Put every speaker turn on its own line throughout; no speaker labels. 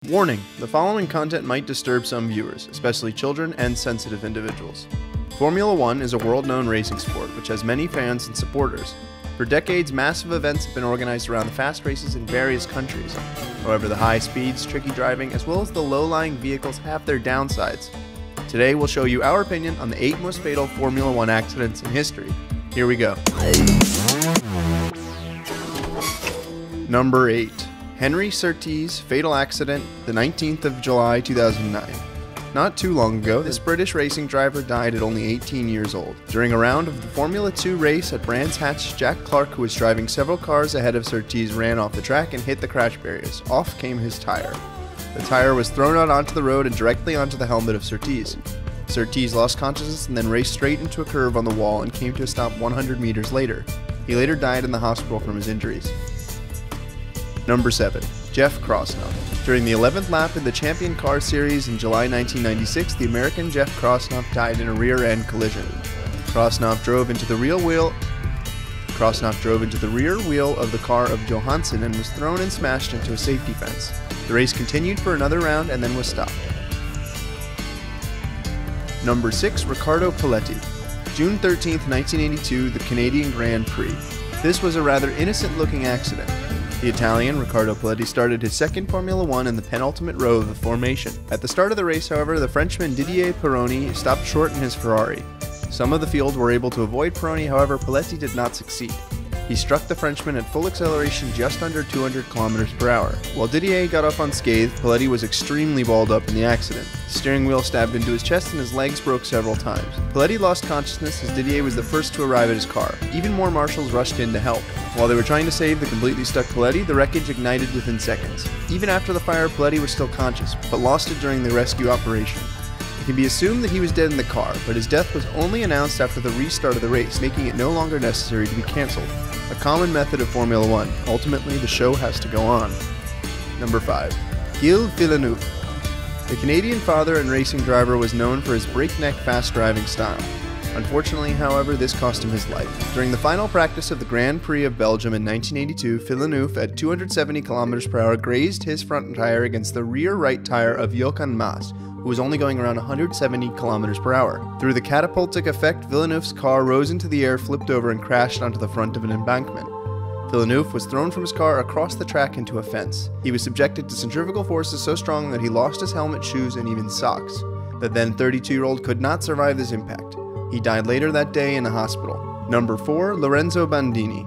Warning: the following content might disturb some viewers, especially children and sensitive individuals. Formula One is a world-known racing sport which has many fans and supporters. For decades, massive events have been organized around the fast races in various countries. However, the high speeds, tricky driving, as well as the low-lying vehicles have their downsides. Today, we'll show you our opinion on the 8 most fatal Formula One accidents in history. Here we go. Number 8. Henry Surtees' fatal accident, the 19th of July 2009. Not too long ago, this British racing driver died at only 18 years old. During a round of the Formula 2 race at Brands Hatch, Jack Clark, who was driving several cars ahead of Surtees, ran off the track and hit the crash barriers. Off came his tire. The tire was thrown out onto the road and directly onto the helmet of Surtees. Surtees lost consciousness and then raced straight into a curve on the wall and came to a stop 100 meters later. He later died in the hospital from his injuries. Number 7. Jeff Krosnoff. During the 11th lap in the Champion Car Series in July 1996, the American Jeff Krosnoff died in a rear-end collision. Krosnoff drove into the rear wheel of the car of Johansson and was thrown and smashed into a safety fence. The race continued for another round and then was stopped. Number 6. Riccardo Paletti. June 13, 1982, the Canadian Grand Prix. This was a rather innocent-looking accident. The Italian, Riccardo Paletti, started his second Formula One in the penultimate row of the formation. At the start of the race, however, the Frenchman Didier Pironi stopped short in his Ferrari. Some of the field were able to avoid Pironi, however, Paletti did not succeed. He struck the Frenchman at full acceleration just under 200 km per hour. While Didier got off unscathed, Paletti was extremely balled up in the accident. The steering wheel stabbed into his chest and his legs broke several times. Paletti lost consciousness as Didier was the first to arrive at his car. Even more marshals rushed in to help. While they were trying to save the completely stuck Paletti, the wreckage ignited within seconds. Even after the fire, Paletti was still conscious, but lost it during the rescue operation. It can be assumed that he was dead in the car, but his death was only announced after the restart of the race, making it no longer necessary to be cancelled. A common method of Formula One. Ultimately, the show has to go on. Number 5. Gilles Villeneuve. The Canadian father and racing driver was known for his breakneck fast driving style. Unfortunately, however, this cost him his life. During the final practice of the Grand Prix of Belgium in 1982, Villeneuve at 270 km per hour grazed his front tire against the rear right tire of Jochen Mass, who was only going around 170 km per hour. Through the catapultic effect, Villeneuve's car rose into the air, flipped over, and crashed onto the front of an embankment. Villeneuve was thrown from his car across the track into a fence. He was subjected to centrifugal forces so strong that he lost his helmet, shoes, and even socks. The then 32-year-old could not survive this impact. He died later that day in a hospital. Number 4. Lorenzo Bandini.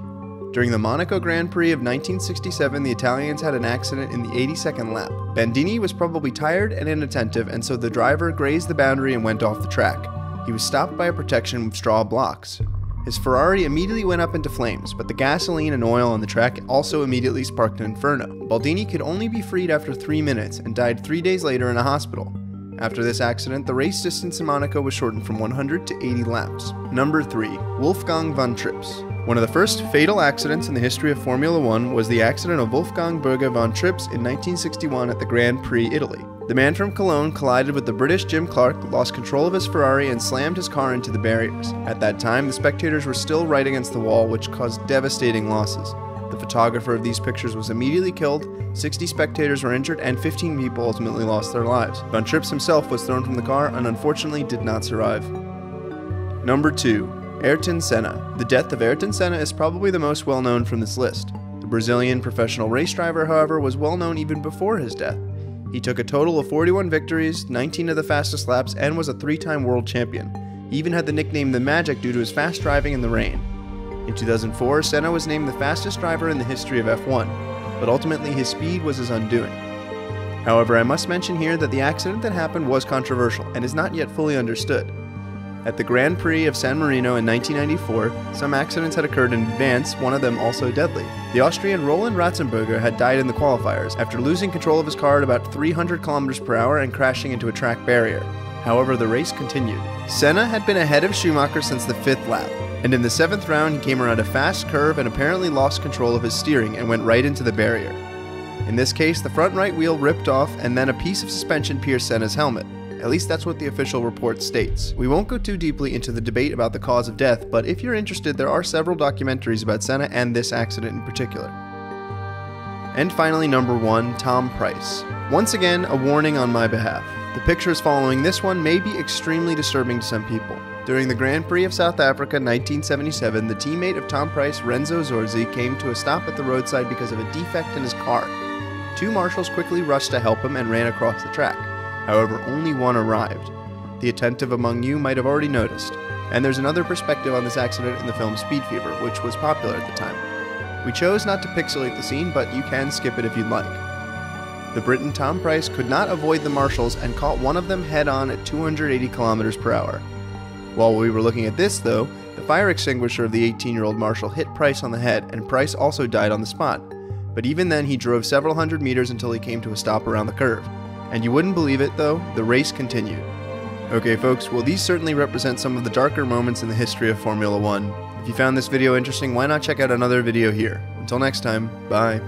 During the Monaco Grand Prix of 1967, the Italians had an accident in the 82nd lap. Bandini was probably tired and inattentive, and so the driver grazed the boundary and went off the track. He was stopped by a protection with straw blocks. His Ferrari immediately went up into flames, but the gasoline and oil on the track also immediately sparked an inferno. Bandini could only be freed after 3 minutes and died 3 days later in a hospital. After this accident, the race distance in Monaco was shortened from 100 to 80 laps. Number 3. Wolfgang von Trips. One of the first fatal accidents in the history of Formula One was the accident of Wolfgang Burger von Trips in 1961 at the Grand Prix, Italy. The man from Cologne collided with the British Jim Clark, lost control of his Ferrari, and slammed his car into the barriers. At that time, the spectators were still right against the wall, which caused devastating losses. The photographer of these pictures was immediately killed, 60 spectators were injured, and 15 people ultimately lost their lives. Von Trips himself was thrown from the car and unfortunately did not survive. Number 2. Ayrton Senna. The death of Ayrton Senna is probably the most well-known from this list. The Brazilian professional race driver, however, was well-known even before his death. He took a total of 41 victories, 19 of the fastest laps, and was a 3-time world champion. He even had the nickname The Magic due to his fast driving in the rain. In 2004, Senna was named the fastest driver in the history of F1, but ultimately his speed was his undoing. However, I must mention here that the accident that happened was controversial and is not yet fully understood. At the Grand Prix of San Marino in 1994, some accidents had occurred in advance, one of them also deadly. The Austrian Roland Ratzenberger had died in the qualifiers after losing control of his car at about 300 km per hour and crashing into a track barrier. However, the race continued. Senna had been ahead of Schumacher since the 5th lap, and in the 7th round he came around a fast curve and apparently lost control of his steering and went right into the barrier. In this case, the front right wheel ripped off and then a piece of suspension pierced Senna's helmet. At least that's what the official report states. We won't go too deeply into the debate about the cause of death, but if you're interested, there are several documentaries about Senna and this accident in particular. And finally, number 1, Tom Price. Once again, a warning on my behalf. The pictures following this one may be extremely disturbing to some people. During the Grand Prix of South Africa 1977, the teammate of Tom Price, Renzo Zorzi, came to a stop at the roadside because of a defect in his car. 2 marshals quickly rushed to help him and ran across the track. However, only one arrived. The attentive among you might have already noticed. And there's another perspective on this accident in the film Speed Fever, which was popular at the time. We chose not to pixelate the scene, but you can skip it if you'd like. The Briton Tom Price could not avoid the marshals and caught one of them head-on at 280 kilometers per hour. While we were looking at this, though, the fire extinguisher of the 18-year-old marshal hit Price on the head, and Price also died on the spot. But even then, he drove several hundred meters until he came to a stop around the curve. And you wouldn't believe it, though, the race continued. Okay folks, well these certainly represent some of the darker moments in the history of Formula 1. If you found this video interesting, why not check out another video here. Until next time, bye.